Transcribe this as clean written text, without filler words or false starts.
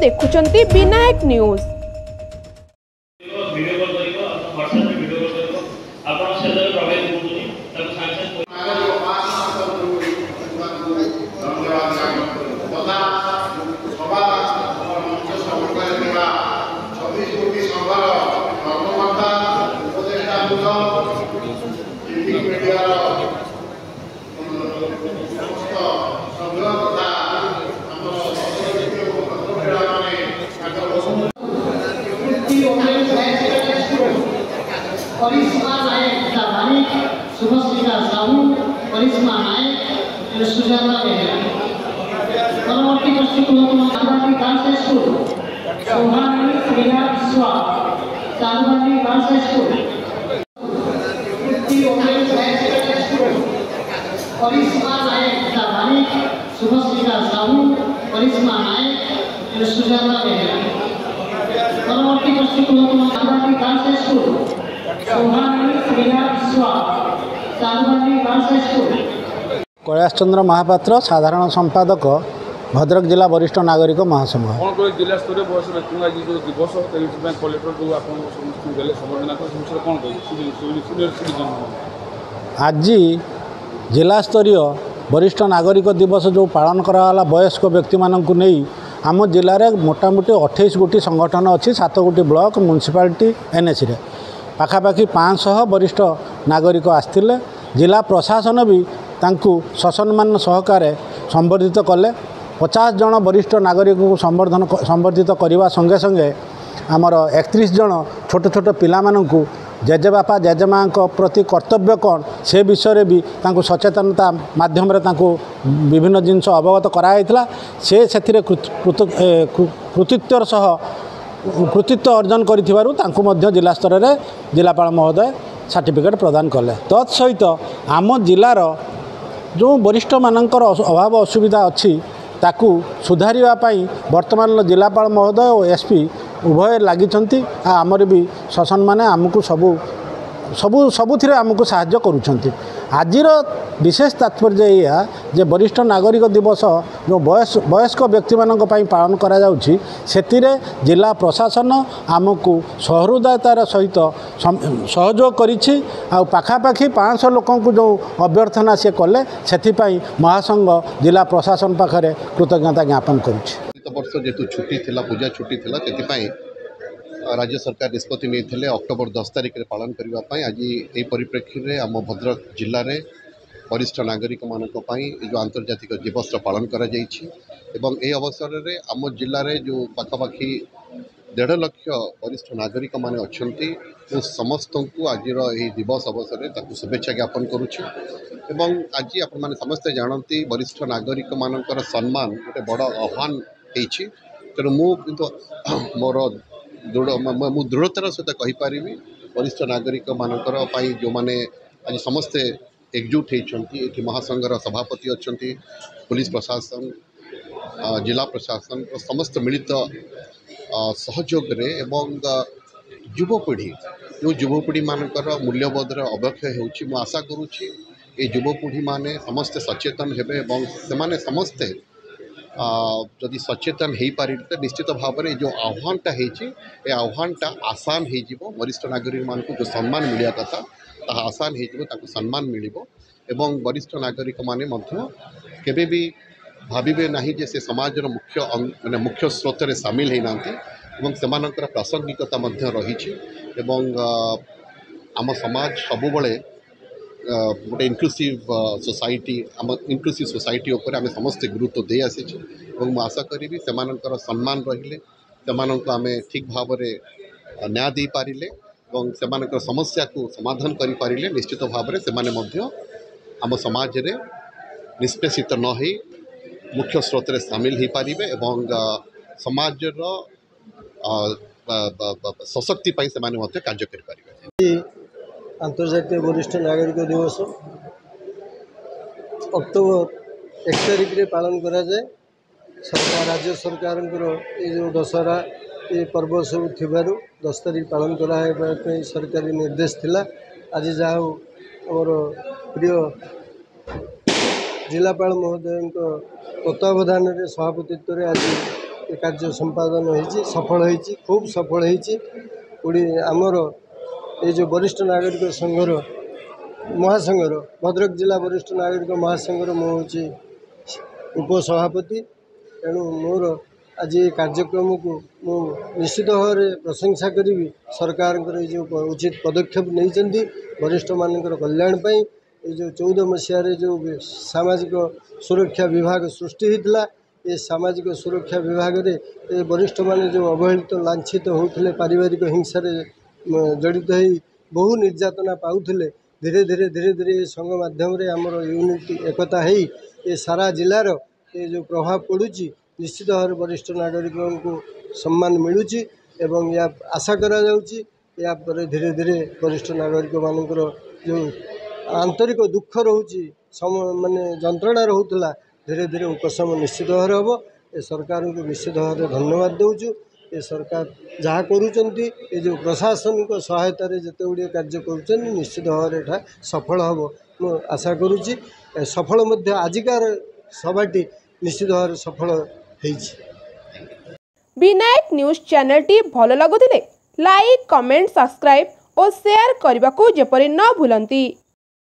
देखुचंती Vinayak news. करिश्मा नायक शुभश्रीका साहू, करिश्मा नायक, सुजाता बेहेरा। परवर्ती chandbali girls school, Shobhani प्रिया विश्वा, chandbali girls school. करिश्मा नायक शुभश्रीका साहू, करिश्मा नायक, सुजाता बेहेरा। परवर्ती चांदबाली गर्ल्स स्कूल, कैलाश चंद्र महापात्र, साधारण संपादक, भद्रक जिला वरिष्ठ नागरिक महासंघ। जिला स्तरीय बयस व्यक्ति जो दिवस कलेक्टर जो आज जिला स्तरीय वरिष्ठ नागरिक दिवस जो पालन कराला वयस्क व्यक्ति मानक नहीं आम जिले में मोटामोटी 28 गोटी संगठन अच्छी, 7 गोटी ब्लॉक म्युनिसिपालिटी एनएसी रे पाखापाखि 500 वरिष्ठ नागरिक आसते। जिला प्रशासन भी तांकु ससम्मान सहकार संबर्धित कले। 50 जन वरिष्ठ नागरिक को संबर्धित करने संगे संगे आमर 31 जन छोट छोट पिला माननकु जेजेबापा जेजेमा प्रति कर्तव्य कौन से विषय भी तांकु सचेतनता माध्यम विभिन्न जिनस अवगत कराइला। से कृतित्वर सह कृतित्व अर्जन करिथिबारु तांकु मध्य जिला स्तर रे जिलापाल महोदय सर्टिफिकेट प्रदान कले। तत्सहित आम जिलार जो वरिष्ठ मानकर अभाव असुविधा अच्छी ताकू सुधारिबा पई वर्तमान जिलापाल महोदय और एसपी उभय लागिचंती। आमर भी शासन माने आमको सबुथिरे आमको साहाय्य करूछंती। आजिर विशेष तात्पर्य या जे वरिष्ठ नागरिक दिवस जो वयस्क व्यक्ति मानक पई पालन करा जाउछि सेतिरे जिला प्रशासन आमको सहृदयतार सहित सहयोग करिछि। आ पाखापाखि 500 लोक जो अभ्यर्थना से कले सेथिपाई महासंघ जिला प्रशासन पाखरे कृतज्ञता ज्ञापन करुछि। वर्ष जेतु छुट्टी थिला, पूजा छुट्टी थिला, सेथिपाई राज्य सरकार निष्पत्ति नहीं अक्टोबर 10 तारिख में पालन करने। आज ये परिप्रेक्षी में आम भद्रक जिले में वरिष्ठ नागरिक मान जो आंतर्जातिक दिवस पालन कर अवसर में आम जिले में जो पाखापाखि 1.5 लाख वरिष्ठ नागरिक माने अच्छी समस्त को आज दिवस अवसर में शुभेच्छा ज्ञापन करुच्छी। आज आप समस्ते जानती वरिष्ठ नागरिक मानकर सम्मान गोटे बड़ आह्वान होती। तेणु मोर दृढ़तार सहित कहीपरि वरिष्ठ नागरिक मानकर जो माने आज समस्ते एकजुट होती महासंघर सभापति अच्छा, पुलिस प्रशासन, जिला प्रशासन समस्त मिलित सहयोग एवं युवपीढ़ी जो युवपीढ़ी मानकर मूल्यबोध अवक्षय हो आशा करुच्ची ये युवपीढ़ी माने समस्ते सचेतन हेबे से समस्ते जदि सचेतन हो पारे तो निश्चित भाव में जो आह्वानटा ये आह्वानटा आसान हो वरिष्ठ नागरिक मान जो सम्मान मिलिया कथा ताहा आसान हो सम्मान मिल एवं वरिष्ठ नागरिक माने केबे भी भाविबे नहीं जे से समाजर मुख्य माने मुख्य स्रोत रे सामिल होना से प्रासंगिकता रही। आम समाज सबुबले गोटे इनक्लूसिव सोसाइटी आम इनक्लूसिव सोसाइटी उपर आम समस्ते गुरुत्व दे आसी आशा करी से सम्मान रहिले से आम ठीक भाव में न्याय दे पारिले से समस्या को समाधान करि पारिले निश्चित भाव में से आम समाज रे निष्पेषित न हो मुख्य स्रोत रे सामिल हो पारे एवं समाजर सशक्ति से कार्य करें। अंतर्जातीय वरिष्ठ नागरिक दिवस अक्टोबर 1 तारिख रे पालन करा जाए। सरकार राज्य सरकार ये जो दशहरा ये पर्व सब थिबारु 10 तारिख पालन करा सरकारी निर्देश थिला। आज जहाँ आमर प्रिय जिलापाल महोदय तत्वावधान सभापतित्व आज ये कार्य संपादन होइछि सफल होइछि खूब सफल होइछि आमर ये जो वरिष्ठ नागरिक संघर महासंघर भद्रक जिला वरिष्ठ नागरिक महासंघर मु होछि उपसभापति तेणु मोर आज ये कार्यक्रम को मु निश्चित भाव में प्रशंसा करी सरकार जो उचित पदक्षेप नहीं वरिष्ठ मानकर कल्याण पाई ये जो 14 मसीह जो सामाजिक सुरक्षा विभाग सृष्टि होता ये सामाजिक सुरक्षा विभाग रे ये वरिष्ठ माने जो अवहेलित लांछित होते पारिवारिक हिंसा जड़ित हो बहु निर्यातना पाउले धीरे धीरे धीरे धीरे संघ माध्यम आमर यूनिटी एकता है ये सारा जिलार ये जो प्रभाव पड़ुची निश्चित भाव वरिष्ठ नागरिकों को सम्मान मिलूची एवं या आशा करा जाउची या पर धीरे धीरे वरिष्ठ नागरिक मानकर जो आंतरिक दुख रोची माने जंत्रणा रोला धीरे धीरे उपशम निश्चित भाव हम ये सरकार को निश्चित भाव धन्यवाद दूचु ये सरकार जहाँ करुँच ये जो प्रशासनिक सहायता जिते गुड़े कार्य कर निश्चित भाव में सफल हम मु आशा करुँची सफल आजिकार सभाटी निश्चित भाव सफल विनायक न्यूज चैनल टी भल लगुथिले लाइक कमेंट सब्सक्राइब और शेयर करने को जेपरि न भूलंती।